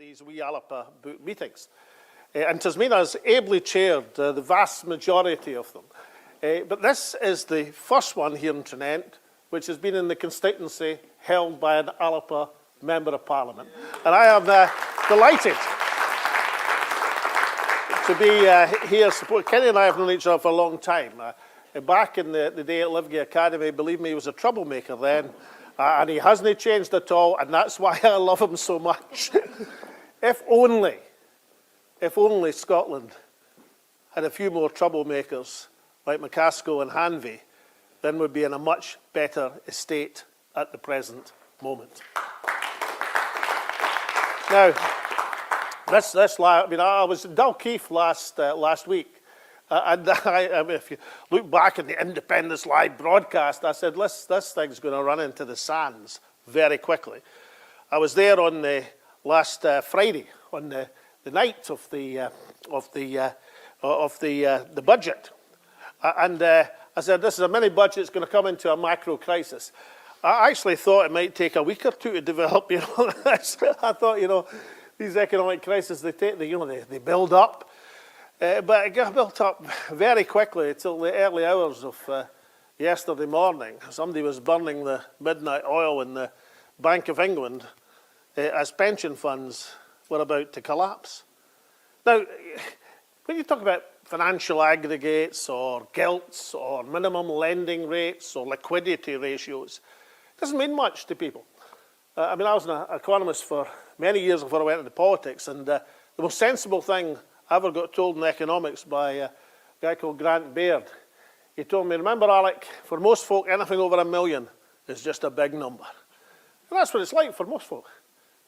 these wee Alba book meetings. And Tasmina's ably chaired the vast majority of them. But this is the first one here in Tranent, which has been in the constituency held by an Alba Member of Parliament. And I am delighted to be here. Kenny and I have known each other for a long time. Back in the day at Livgay Academy, believe me, he was a troublemaker then. And he hasn't changed at all, and that's why I love him so much. If only Scotland had a few more troublemakers like McCaskill and Hanvey, then we'd be in a much better estate at the present moment. Now, I was in Dalkeith last week, and if you look back at the Independence Live broadcast, I said, this thing's going to run into the sands very quickly. I was there on the last Friday, on the night of the budget, and I said, this is a mini budget. It's going to come into a macro crisis. I actually thought it might take a week or two to develop. I thought, these economic crises, they build up. But it got built up very quickly until the early hours of yesterday morning. Somebody was burning the midnight oil in the Bank of England as pension funds were about to collapse. Now, when you talk about financial aggregates or gilts or minimum lending rates or liquidity ratios, it doesn't mean much to people. I was an economist for many years before I went into politics, and the most sensible thing I ever got told in economics by a guy called Grant Baird. He told me, remember, Alec, for most folk, anything over $1 million is just a big number. And that's what it's like for most folk.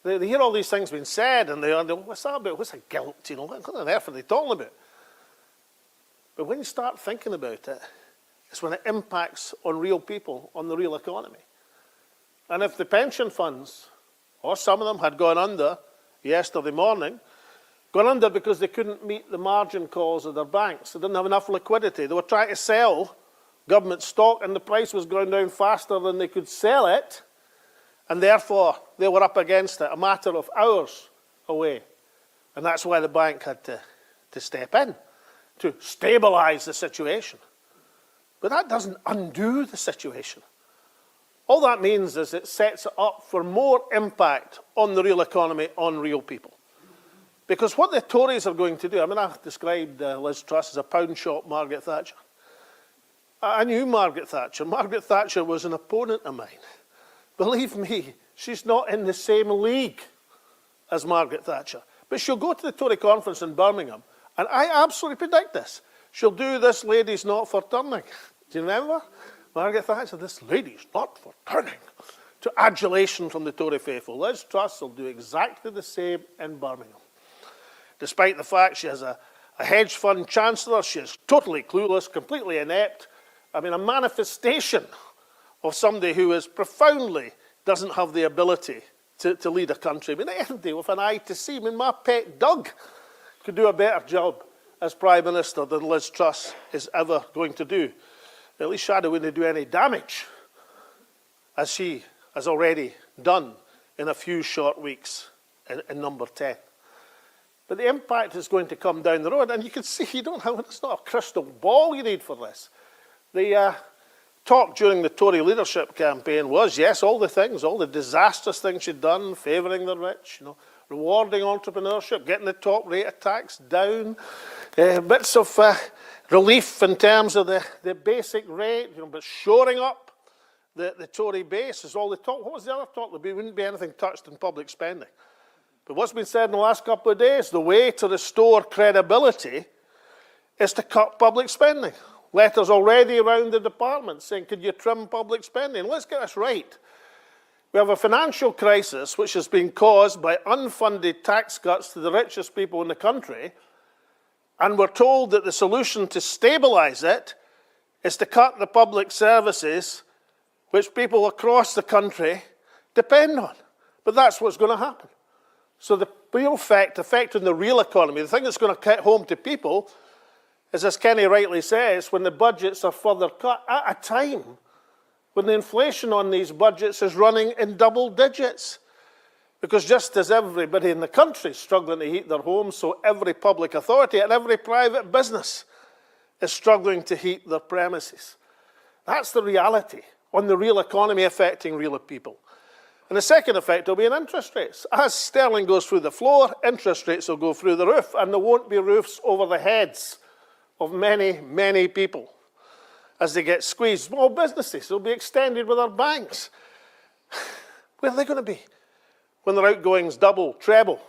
They hear all these things being said, and they wonder, what's that about? What's a gilt? What on earth are they talking about? But when you start thinking about it, it's when it impacts on real people, on the real economy. And if the pension funds, or some of them, had gone under yesterday morning, gone under because they couldn't meet the margin calls of their banks. They didn't have enough liquidity. They were trying to sell government stock, and the price was going down faster than they could sell it, and therefore they were up against it, a matter of hours away. And that's why the bank had to step in, to stabilise the situation. But that doesn't undo the situation. All that means is it sets it up for more impact on the real economy, on real people. Because what the Tories are going to do, I've described Liz Truss as a pound shop Margaret Thatcher. I knew Margaret Thatcher. Margaret Thatcher was an opponent of mine. Believe me, she's not in the same league as Margaret Thatcher. But she'll go to the Tory conference in Birmingham, and I absolutely predict this. She'll do this lady's not for turning. Do you remember? Margaret Thatcher, this lady's not for turning. To adulation from the Tory faithful. Liz Truss will do exactly the same in Birmingham. Despite the fact she has a hedge fund chancellor, she is totally clueless, completely inept. A manifestation of somebody who is profoundly doesn't have the ability to lead a country. Anything with an eye to see. My pet Doug could do a better job as Prime Minister than Liz Truss is ever going to do. At least Shadow wouldn't do any damage, as she has already done in a few short weeks in number 10. But the impact is going to come down the road, and you can see it's not a crystal ball you need for this. The talk during the Tory leadership campaign was, yes, all the things, all the disastrous things she'd done, favouring the rich, rewarding entrepreneurship, getting the top rate of tax down, bits of relief in terms of the basic rate, but shoring up the Tory base is all the talk. What was the other talk? There wouldn't be anything touched in public spending. But what's been said in the last couple of days, the way to restore credibility is to cut public spending. Letters already around the department saying, could you trim public spending? Let's get this right. We have a financial crisis which has been caused by unfunded tax cuts to the richest people in the country, and we're told that the solution to stabilise it is to cut the public services which people across the country depend on. But that's what's going to happen. So the real effect on the real economy, the thing that's going to cut home to people is, as Kenny rightly says, when the budgets are further cut at a time when the inflation on these budgets is running in double digits. Because just as everybody in the country is struggling to heat their homes, so every public authority and every private business is struggling to heat their premises. That's the reality on the real economy affecting real people. And the second effect will be in interest rates. As sterling goes through the floor, interest rates will go through the roof, and there won't be roofs over the heads of many, many people as they get squeezed. Small businesses will be extended with our banks. Where are they going to be when their outgoings double, treble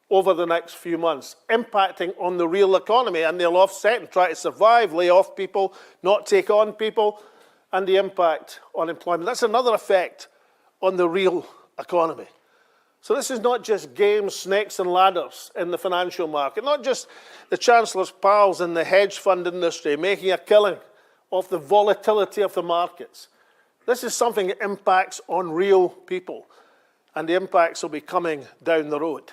over the next few months, impacting on the real economy? And they'll offset and try to survive, lay off people, not take on people, and the impact on employment. That's another effect on the real economy. So this is not just games, snakes and ladders in the financial market, not just the Chancellor's pals in the hedge fund industry making a killing off the volatility of the markets. This is something that impacts on real people, and the impacts will be coming down the road.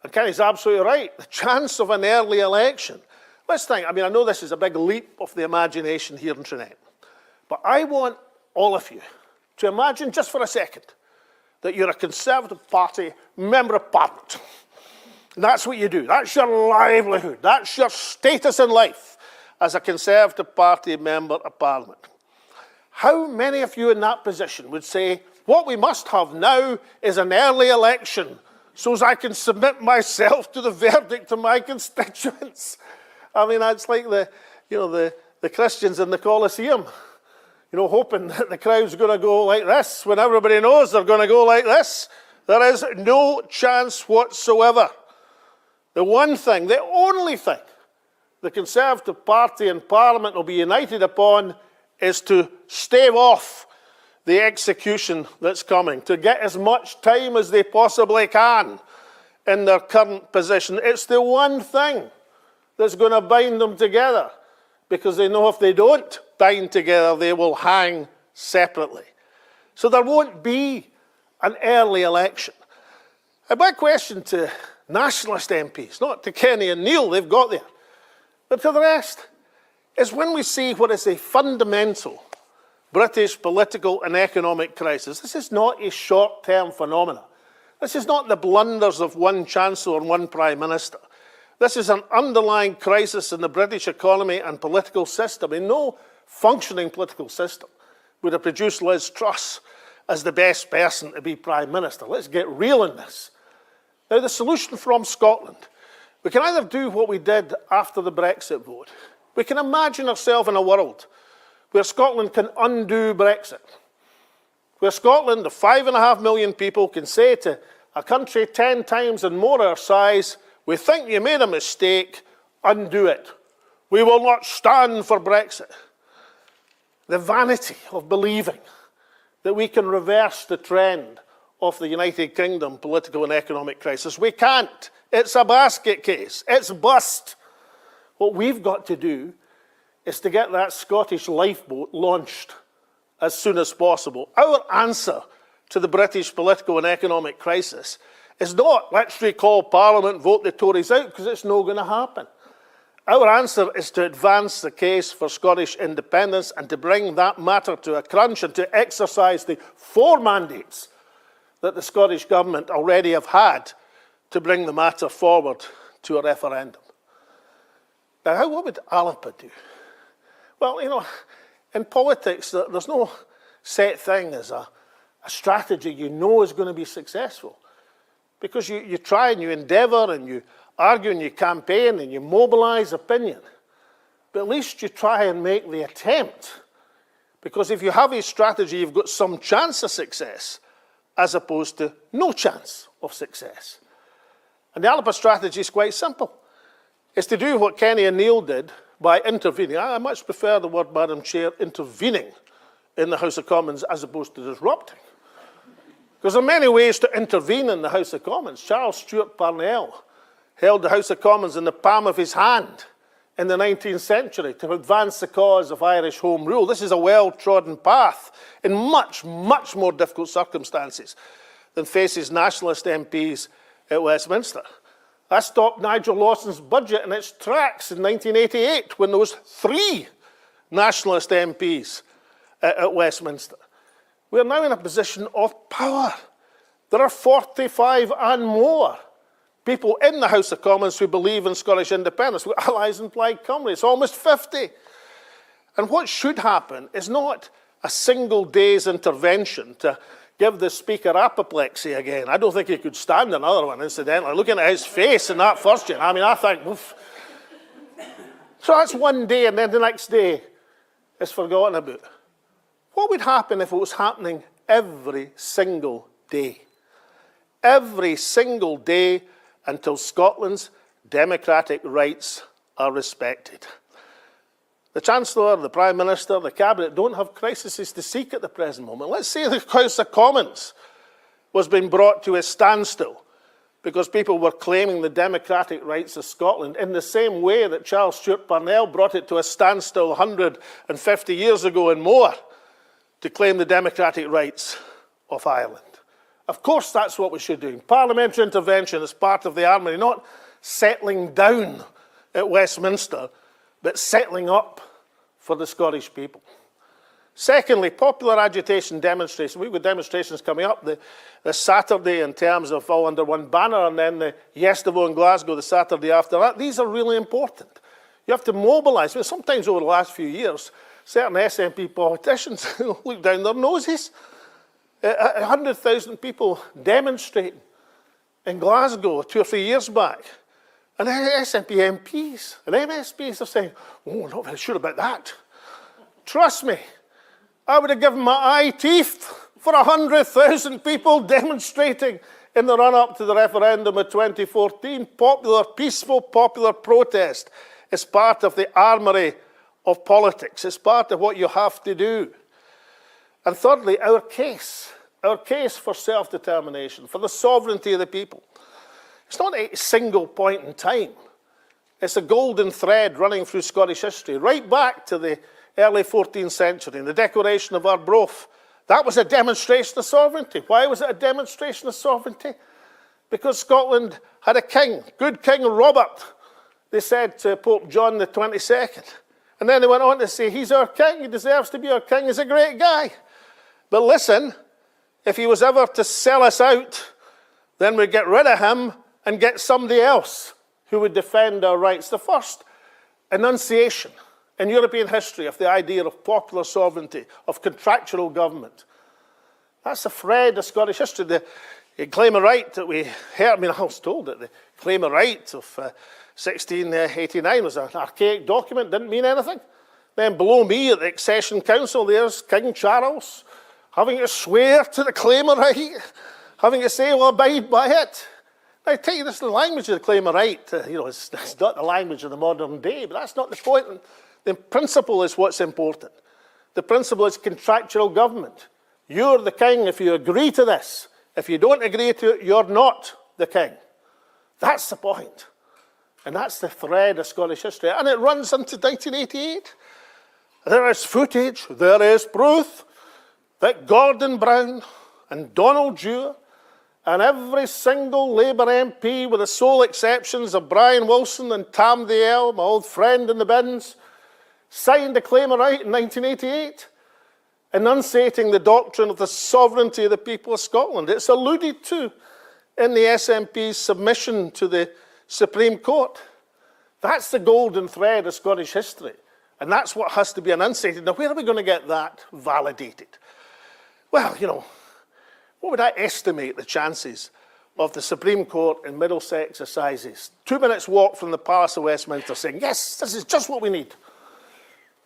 And Kenny's absolutely right. The chance of an early election. Let's think, I know this is a big leap of the imagination here in Trinidad, but I want all of you to imagine just for a second that you're a Conservative Party Member of Parliament. And that's what you do. That's your livelihood. That's your status in life as a Conservative Party Member of Parliament. How many of you in that position would say, what we must have now is an early election so as I can submit myself to the verdict of my constituents? It's like the Christians in the Colosseum, hoping that the crowd's going to go like this when everybody knows they're going to go like this. There is no chance whatsoever. The one thing, the only thing the Conservative Party in Parliament will be united upon is to stave off the execution that's coming, to get as much time as they possibly can in their current position. It's the one thing that's going to bind them together, because they know if they don't bind together, they will hang separately. So there won't be an early election. And my question to nationalist MPs, not to Kenny and Neil, they've got there, but to the rest, is when we see what is a fundamental British political and economic crisis, this is not a short-term phenomenon. This is not the blunders of one Chancellor and one Prime Minister. This is an underlying crisis in the British economy and political system. No functioning political system would have produced Liz Truss as the best person to be Prime Minister. Let's get real in this. Now, the solution from Scotland, we can either do what we did after the Brexit vote. We can imagine ourselves in a world where Scotland can undo Brexit, where Scotland, the 5.5 million people, can say to a country 10 times and more our size, we think you made a mistake, undo it. We will not stand for Brexit. The vanity of believing that we can reverse the trend of the United Kingdom political and economic crisis. We can't. It's a basket case. It's bust. What we've got to do is to get that Scottish lifeboat launched as soon as possible. Our answer to the British political and economic crisis is not, let's recall Parliament, vote the Tories out, because it's not going to happen. Our answer is to advance the case for Scottish independence and to bring that matter to a crunch and to exercise the 4 mandates that the Scottish Government already have had to bring the matter forward to a referendum. Now, what would Alba do? Well, in politics, there's no set thing as a strategy you know is going to be successful. Because you try and you endeavour and you argue and you campaign and you mobilise opinion. But at least you try and make the attempt. Because if you have a strategy, you've got some chance of success, as opposed to no chance of success. And the Alba strategy is quite simple. It's to do what Kenny and Neil did by intervening. I much prefer the word, Madam Chair, intervening in the House of Commons as opposed to disrupting. Because there are many ways to intervene in the House of Commons. Charles Stewart Parnell held the House of Commons in the palm of his hand in the 19th century to advance the cause of Irish Home Rule. This is a well-trodden path in much, much more difficult circumstances than faces nationalist MPs at Westminster. That stopped Nigel Lawson's budget in its tracks in 1988 when there was 3 nationalist MPs at Westminster. We are now in a position of power. There are 45 and more people in the House of Commons who believe in Scottish independence. We've got allies in Plaid Cymru. It's almost 50. And what should happen is not a single day's intervention to give the Speaker apoplexy again. I don't think he could stand another one, incidentally. Looking at his face in that first year, I mean, I think, oof. So that's one day, and then the next day it's forgotten about. What would happen if it was happening every single day? Every single day until Scotland's democratic rights are respected. The Chancellor, the Prime Minister, the Cabinet don't have crises to seek at the present moment. Let's say the House of Commons was being brought to a standstill because people were claiming the democratic rights of Scotland in the same way that Charles Stewart Parnell brought it to a standstill 150 years ago and more to claim the democratic rights of Ireland. Of course, that's what we should do. Parliamentary intervention is part of the armoury, not settling down at Westminster, but settling up for the Scottish people. Secondly, popular agitation demonstrations. We've got demonstrations coming up this Saturday in terms of all under one banner, and then the Yestevo in Glasgow the Saturday after that. These are really important. You have to mobilise. I mean, sometimes over the last few years, certain SNP politicians look down their noses. 100,000 people demonstrating in Glasgow 2 or 3 years back. And SNP MPs and MSPs are saying, oh, not very sure about that. Trust me, I would have given my eye teeth for 100,000 people demonstrating in the run-up to the referendum of 2014. Peaceful popular protest is part of the armoury of politics. It's part of what you have to do. And thirdly, our case for self-determination, for the sovereignty of the people. It's not a single point in time. It's a golden thread running through Scottish history, right back to the early 14th century, and the Declaration of Arbroath. That was a demonstration of sovereignty. Why was it a demonstration of sovereignty? Because Scotland had a king, good King Robert, they said to Pope John the 22nd. And then they went on to say, he's our king, he deserves to be our king, he's a great guy. But listen, if he was ever to sell us out, then we'd get rid of him and get somebody else who would defend our rights. The first enunciation in European history of the idea of popular sovereignty, of contractual government. That's the thread of Scottish history. The claim of right that we heard, I mean, I was told that the claim of right of 1689 was an archaic document, didn't mean anything. Then below me at the Accession Council, there's King Charles having to swear to the claim of right, having to say, well, abide by it. Now, I tell you, this is the language of the claim of right. It's not the language of the modern day, but that's not the point. The principle is what's important. The principle is contractual government. You're the king if you agree to this. If you don't agree to it, you're not the king. That's the point. And that's the thread of Scottish history. And it runs into 1988. There is footage, there is proof that Gordon Brown and Donald Dewar and every single Labour MP, with the sole exceptions of Brian Wilson and Tam Dael, my old friend in the bins, signed a claim of right in 1988, enunciating the doctrine of the sovereignty of the people of Scotland. It's alluded to in the SNP's submission to the Supreme Court. That's the golden thread of Scottish history, and that's what has to be enunciated. Now, where are we going to get that validated? Well, what would I estimate the chances of the Supreme Court in Middlesex Assizes, 2 minutes walk from the Palace of Westminster, saying, yes, this is just what we need.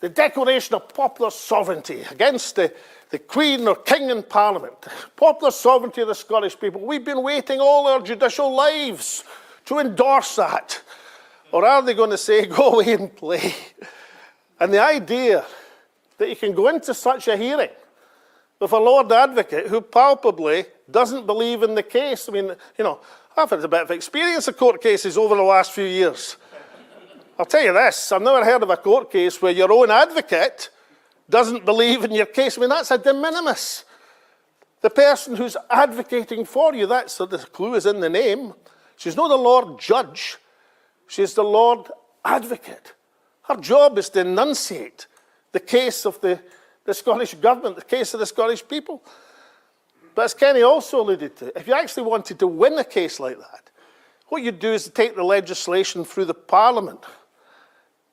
The declaration of popular sovereignty against the Queen or King in Parliament. Popular sovereignty of the Scottish people. We've been waiting all our judicial lives to endorse that. Or are they going to say, go away and play? And the idea that you can go into such a hearing with a Lord Advocate who palpably doesn't believe in the case. I mean, I've had a bit of experience of court cases over the last few years. I'll tell you this, I've never heard of a court case where your own advocate doesn't believe in your case. I mean, that's a de minimis. The person who's advocating for you, that's the clue is in the name. She's not the Lord Judge, she's the Lord Advocate. Her job is to enunciate the case of the Scottish government, the case of the Scottish people. But as Kenny also alluded to, if you actually wanted to win a case like that, what you'd do is take the legislation through the Parliament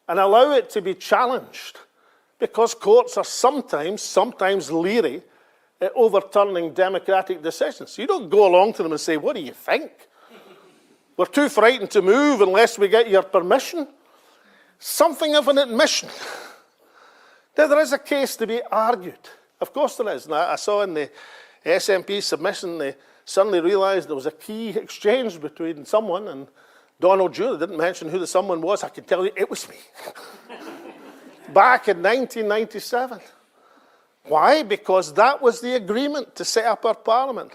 and allow it to be challenged, because courts are sometimes leery at overturning democratic decisions. You don't go along to them and say, what do you think? We're too frightened to move unless we get your permission. Something of an admission. Now, there is a case to be argued. Of course there is. And I saw in the SNP submission, they suddenly realised there was a key exchange between someone and Donald Dewar. They didn't mention who the someone was. I can tell you it was me. Back in 1997. Why? Because that was the agreement to set up our Parliament.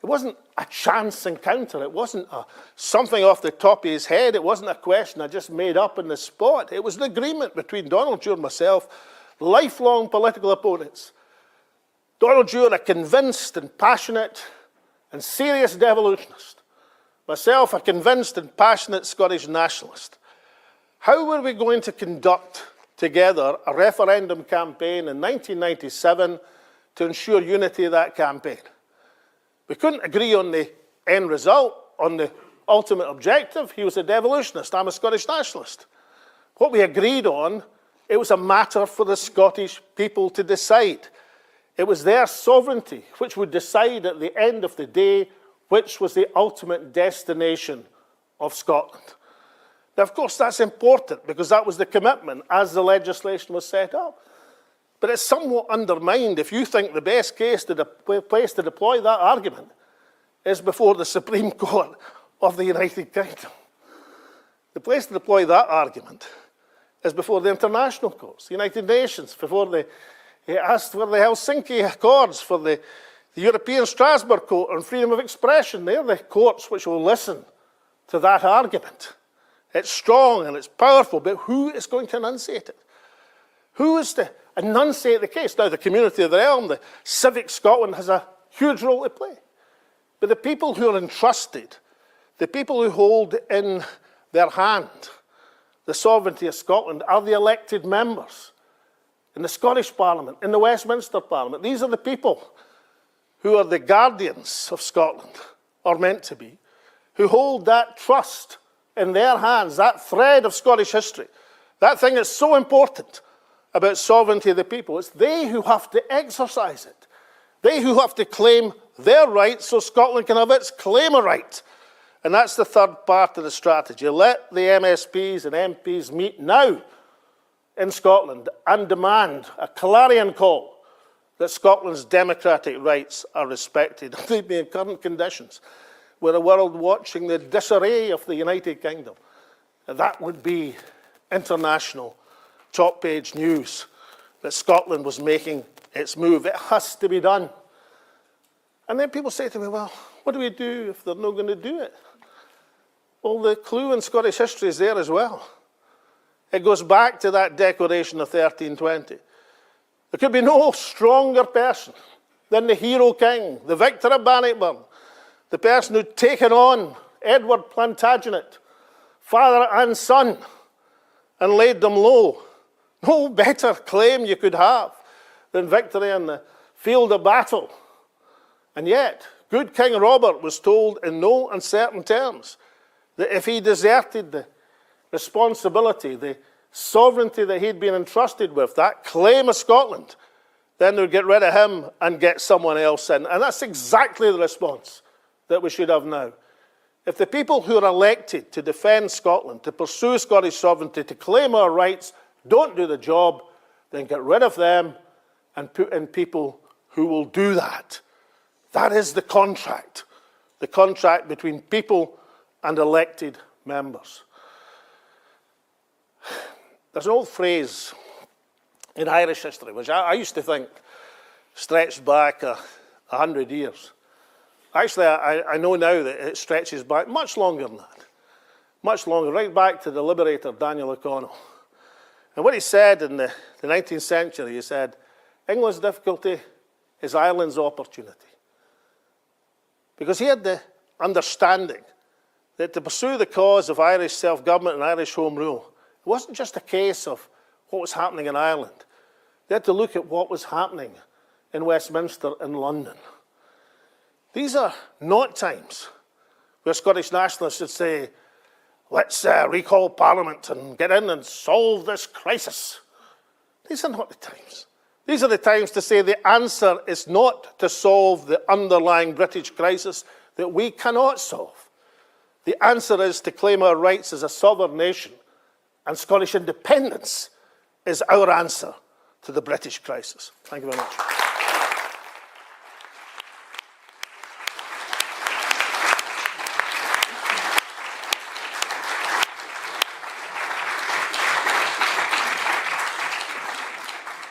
It wasn't a chance encounter. It wasn't something off the top of his head. It wasn't a question I just made up on the spot. It was an agreement between Donald Dewar and myself, lifelong political opponents. Donald Dewar, a convinced and passionate and serious devolutionist. Myself, a convinced and passionate Scottish nationalist. How were we going to conduct together a referendum campaign in 1997 to ensure unity of that campaign? We couldn't agree on the end result, on the ultimate objective. He was a devolutionist, I'm a Scottish nationalist. What we agreed on, it was a matter for the Scottish people to decide. It was their sovereignty which would decide at the end of the day which was the ultimate destination of Scotland. Now, of course, that's important because that was the commitment as the legislation was set up. But it's somewhat undermined if you think the best place to deploy that argument is before the Supreme Court of the United Kingdom. The place to deploy that argument is before the international courts, the United Nations, before they asked for the Helsinki Accords, for the European Strasbourg Court on freedom of expression. They're the courts which will listen to that argument. It's strong and it's powerful, but who is going to enunciate it? Who is to enunciate the case? Now, the community of the realm, the civic Scotland, has a huge role to play. But the people who are entrusted, the people who hold in their hand the sovereignty of Scotland are the elected members in the Scottish Parliament, in the Westminster Parliament. These are the people who are the guardians of Scotland, or meant to be, who hold that trust in their hands, that thread of Scottish history, that thing that's so important about sovereignty of the people. It's they who have to exercise it. They who have to claim their rights so Scotland can have its claim of right. And that's the third part of the strategy. Let the MSPs and MPs meet now in Scotland and demand a clarion call that Scotland's democratic rights are respected. They'd be in current conditions with a world watching the disarray of the United Kingdom. That would be international top-page news that Scotland was making its move. It has to be done. And then people say to me, well, what do we do if they're not going to do it? Well, the clue in Scottish history is there as well. It goes back to that Declaration of 1320. There could be no stronger person than the hero king, the victor of Bannockburn, the person who'd taken on Edward Plantagenet, father and son, and laid them low. No better claim you could have than victory in the field of battle. And yet, good King Robert was told in no uncertain terms that if he deserted the responsibility, the sovereignty that he'd been entrusted with, that claim of Scotland, then they'd get rid of him and get someone else in. And that's exactly the response that we should have now. If the people who are elected to defend Scotland, to pursue Scottish sovereignty, to claim our rights, don't do the job, then get rid of them and put in people who will do that. That is the contract between people and elected members. There's an old phrase in Irish history, which I used to think stretched back 100 years. Actually, I know now that it stretches back much longer than that. Much longer, right back to the liberator Daniel O'Connell. And what he said in the 19th century, he said, England's difficulty is Ireland's opportunity. Because he had the understanding that to pursue the cause of Irish self-government and Irish home rule, it wasn't just a case of what was happening in Ireland. They had to look at what was happening in Westminster and London. These are not times where Scottish nationalists should say, let's recall Parliament and get in and solve this crisis. These are not the times. These are the times to say the answer is not to solve the underlying British crisis that we cannot solve. The answer is to claim our rights as a sovereign nation, and Scottish independence is our answer to the British crisis. Thank you very much.